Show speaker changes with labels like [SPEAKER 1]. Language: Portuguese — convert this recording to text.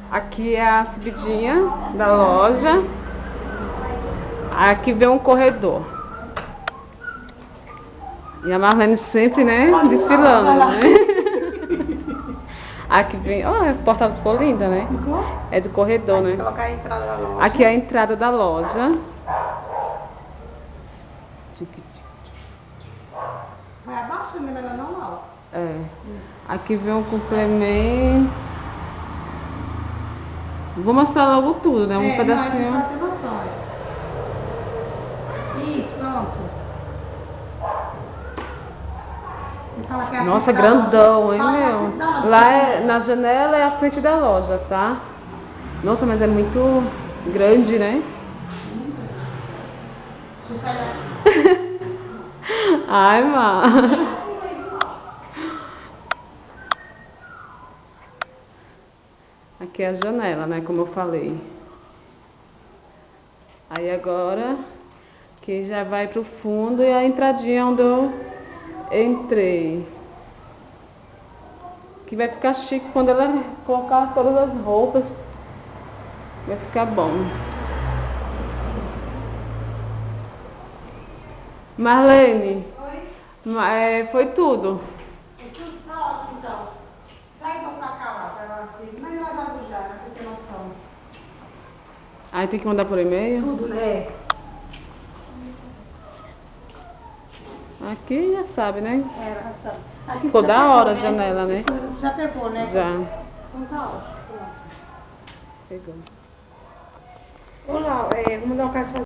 [SPEAKER 1] Aqui é a subidinha da loja. Aqui vem um corredor. E a Marlene sempre, né, desfilando, né? Aqui vem... Ó, a porta ficou linda, né? É do corredor, né? Aqui é a entrada da loja.
[SPEAKER 2] Vai abaixo, né? Mas não.
[SPEAKER 1] É. Aqui vem um complemento. Vou mostrar logo tudo, né? Um pedacinho.
[SPEAKER 2] Não, isso, pronto.
[SPEAKER 1] Nossa, grandão, hein, meu? Lá é, na janela é a frente da loja, tá? Nossa, mas é muito grande, né? Ai, Má. Aqui é a janela, né? Como eu falei. Aí agora que já vai pro fundo e a entradinha onde eu entrei. Que vai ficar chique quando ela colocar todas as roupas. Vai ficar bom. Marlene.
[SPEAKER 2] Oi?
[SPEAKER 1] Foi tudo.
[SPEAKER 2] Tá ótimo, então. Sai então pra cá, lá, pra ela assim. Mas ela vai bujar, pra você ter noção.
[SPEAKER 1] Aí tem que mandar por e-mail?
[SPEAKER 2] Tudo, né?
[SPEAKER 1] Aqui já sabe, né?
[SPEAKER 2] Aqui
[SPEAKER 1] Ficou da hora a
[SPEAKER 2] né?
[SPEAKER 1] janela, né?
[SPEAKER 2] Já pegou, né?
[SPEAKER 1] Já.
[SPEAKER 2] Então tá ótimo.
[SPEAKER 1] Pegou.
[SPEAKER 2] Olá, vamos dar um caso.